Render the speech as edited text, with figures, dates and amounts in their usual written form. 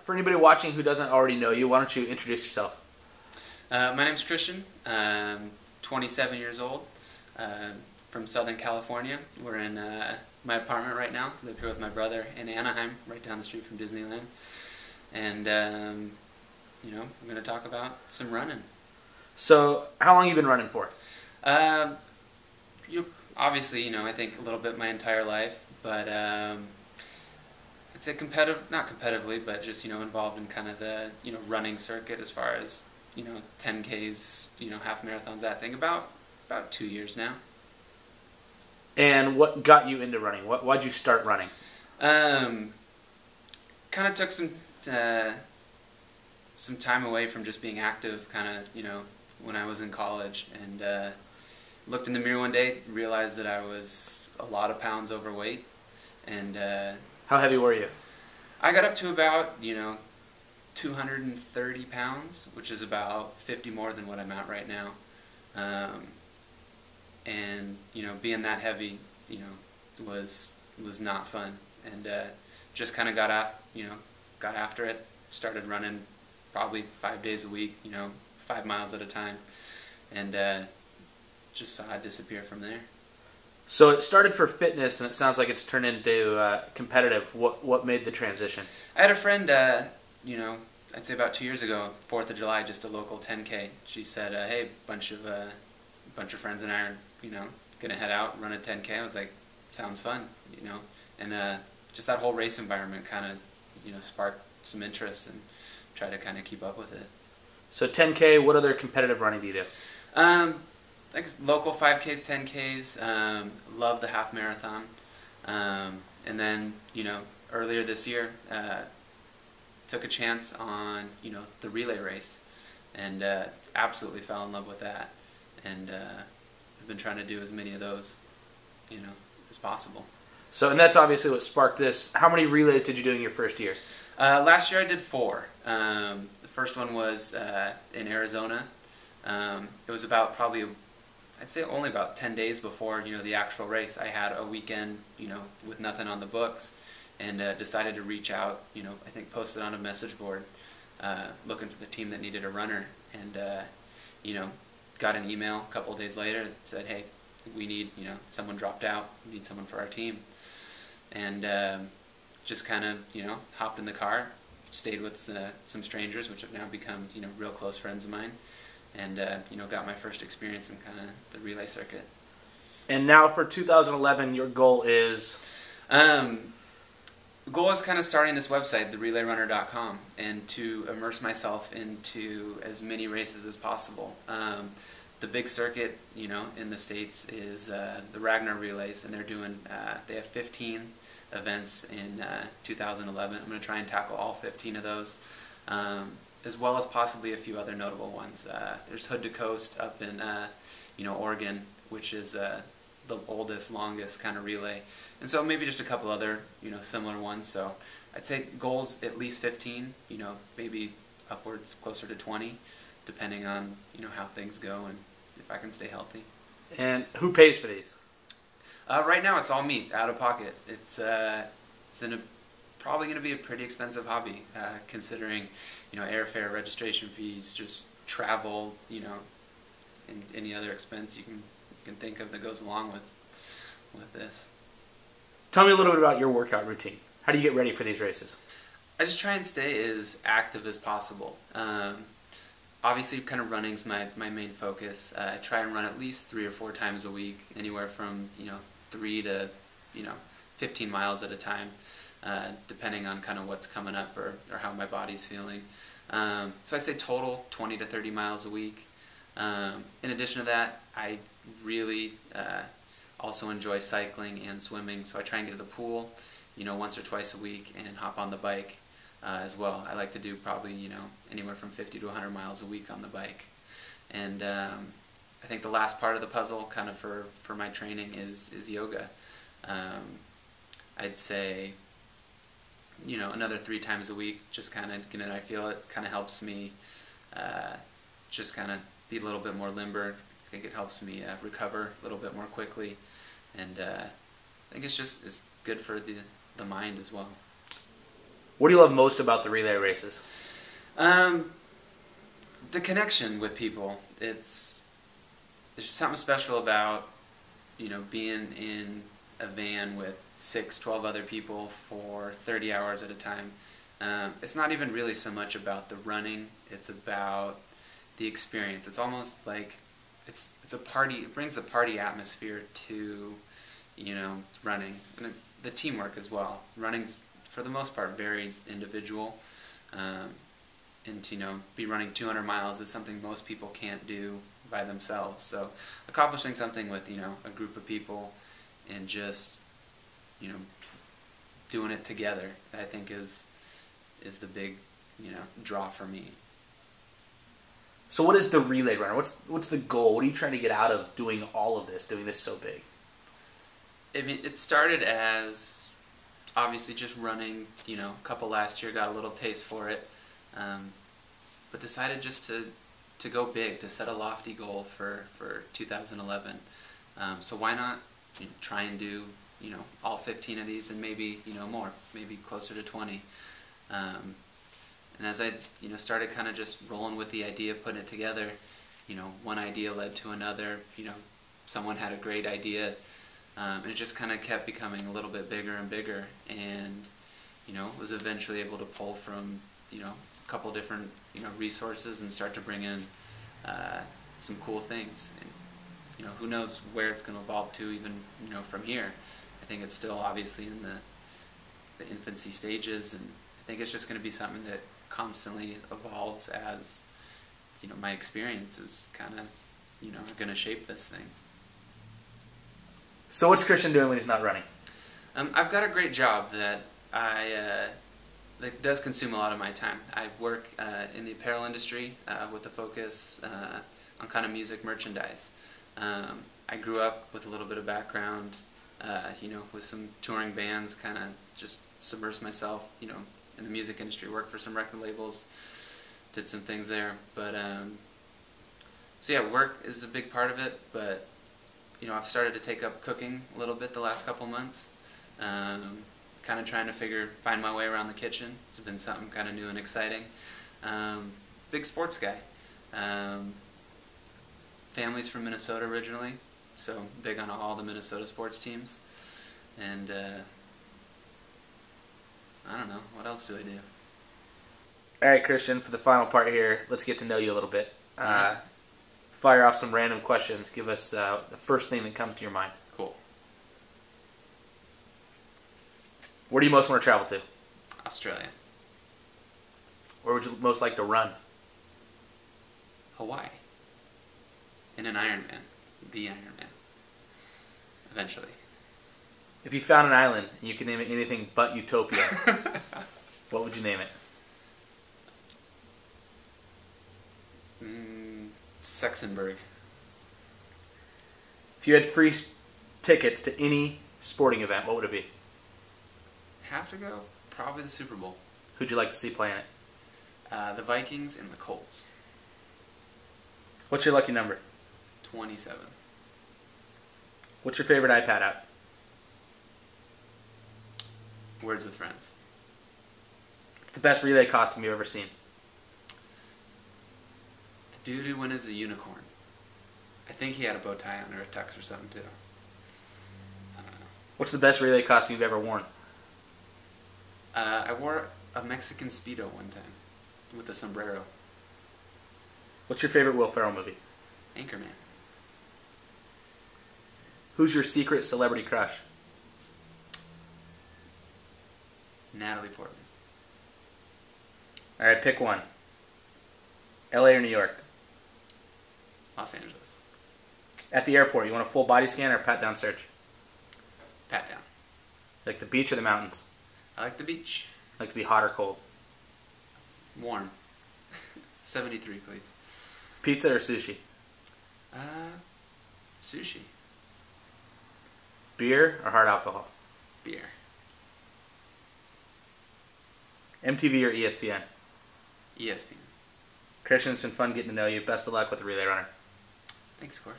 for anybody watching who doesn't already know you, why don't you introduce yourself? My name's Christian. I'm 27 years old, from Southern California. We're in my apartment right now. I live here with my brother in Anaheim, right down the street from Disneyland. And, we're going to talk about some running. So, how long have you been running for? Obviously, I think a little bit my entire life, but it's a competitive, not competitively, but just, involved in kind of the, running circuit as far as, 10Ks, half marathons, that thing, about 2 years now. And what got you into running? Why'd you start running? Kind of took some time away from just being active, kind of, when I was in college, and looked in the mirror one day, realized that I was a lot of pounds overweight, and How heavy were you? I got up to about, 230 pounds, which is about 50 more than what I'm at right now. And, being that heavy, was not fun. And just kind of got after it, started running probably 5 days a week, 5 miles at a time, and just saw it disappear from there. So it started for fitness, and it sounds like it's turned into competitive. What made the transition? I had a friend, I'd say about 2 years ago, 4th of July, just a local 10K. She said, "Hey, a bunch of friends and I are, gonna head out and run a 10K." I was like, "Sounds fun," and just that whole race environment kind of, sparked some interest and try to kind of keep up with it. So 10K, what other competitive running do you do? Like local 5Ks, 10Ks, love the half marathon. And then, earlier this year, took a chance on, the relay race, and absolutely fell in love with that. And I've been trying to do as many of those, as possible. So, and that's obviously what sparked this. How many relays did you do in your first year? Last year I did 4. The first one was in Arizona. It was about probably, I'd say only about 10 days before, the actual race. I had a weekend, with nothing on the books, and decided to reach out, I think posted on a message board, looking for the team that needed a runner, and, got an email a couple of days later that said, "Hey, we need, someone dropped out, we need someone for our team." And just kind of, hopped in the car, stayed with some strangers, which have now become, real close friends of mine, and, got my first experience in kind of the relay circuit. And now for 2011, your goal is? The goal is kind of starting this website, theraylrunner.com, and to immerse myself into as many races as possible. The big circuit, in the States is the Ragnar Relays, and they have 15 events in 2011. I'm going to try and tackle all 15 of those, as well as possibly a few other notable ones. There's Hood to Coast up in Oregon, which is the oldest, longest kind of relay, and so maybe just a couple other similar ones. So I'd say goals at least 15, maybe upwards closer to 20, depending on how things go and if I can stay healthy. And who pays for these? Right now it's all me, out of pocket. It's probably going to be a pretty expensive hobby, considering airfare, registration fees, just travel, and any other expense you can think of that goes along with this. Tell me a little bit about your workout routine. How do you get ready for these races? I just try and stay as active as possible. Obviously, kind of running's my main focus. I try and run at least 3 or 4 times a week, anywhere from 3 to 15 miles at a time, depending on kind of what's coming up or how my body's feeling. So I'd say total 20 to 30 miles a week. In addition to that, I really also enjoy cycling and swimming, so I try and get to the pool, once or twice a week, and hop on the bike as well. I like to do probably, anywhere from 50 to 100 miles a week on the bike. And I think the last part of the puzzle, kind of for my training, is yoga. I'd say, another 3 times a week, just kind of, I feel it kind of helps me just kind of be a little bit more limber. I think it helps me recover a little bit more quickly, and I think it's good for the mind as well. What do you love most about the relay races? The connection with people. There's something special about, being in a van with 12 other people for 30 hours at a time. It's not even really so much about the running. It's about the experience. It's almost like it's a party. It brings the party atmosphere to, running. And the teamwork as well. Running's, for the most part, very individual. And to be running 200 miles is something most people can't do by themselves. So accomplishing something with a group of people and just doing it together, I think is the big draw for me. So what is the relay runner? What's the goal? What are you trying to get out of doing all of this, doing this so big? I mean, it started as obviously just running. A couple last year, got a little taste for it. But decided just to go big, to set a lofty goal for 2011. So why not try and do all 15 of these and maybe more, maybe closer to 20. And as I started kind of just rolling with the idea, putting it together, one idea led to another. Someone had a great idea, and it just kind of kept becoming a little bit bigger and bigger. And was eventually able to pull from a couple different resources and start to bring in some cool things. And who knows where it's going to evolve to even from here. I think it's still obviously in the infancy stages, and I think it's just going to be something that constantly evolves as my experiences kind of are going to shape this thing. So what's Christian doing when he's not running? I've got a great job that that does consume a lot of my time. I work in the apparel industry with a focus on kind of music merchandise. I grew up with a little bit of background, with some touring bands, kind of just submersed myself, in the music industry, worked for some record labels, did some things there. But, so yeah, work is a big part of it, but, I've started to take up cooking a little bit the last couple months. Kind of trying to find my way around the kitchen. It's been something kind of new and exciting. Big sports guy. Family's from Minnesota originally, so big on all the Minnesota sports teams. And I don't know, what else do I do? All right, Christian, for the final part here, let's get to know you a little bit. Fire off some random questions. Give us the first thing that comes to your mind. Cool. Where do you most want to travel to? Australia. Where would you most like to run? Hawaii. In an Ironman. The Ironman. Eventually. If you found an island and you could name it anything but Utopia, what would you name it? Sexenberg. If you had free tickets to any sporting event, what would it be? Have to go? Probably the Super Bowl. Who'd you like to see playing it? The Vikings and the Colts. What's your lucky number? 27. What's your favorite iPad app? Words with Friends. What's the best relay costume you've ever seen? The dude who went as a unicorn. I think he had a bow tie on or a tux or something too. I don't know. What's the best relay costume you've ever worn? I wore a Mexican Speedo one time with a sombrero. What's your favorite Will Ferrell movie? Anchorman. Who's your secret celebrity crush? Natalie Portman. All right, pick one. LA or New York? Los Angeles. At the airport, you want a full body scan or a pat-down search? Pat down. Like the beach or the mountains? I like the beach. Like to be hot or cold? Warm. 73, please. Pizza or sushi? Sushi. Beer or hard alcohol? Beer. MTV or ESPN? ESPN. Christian, it's been fun getting to know you. Best of luck with the Relay Runner. Thanks, Corey.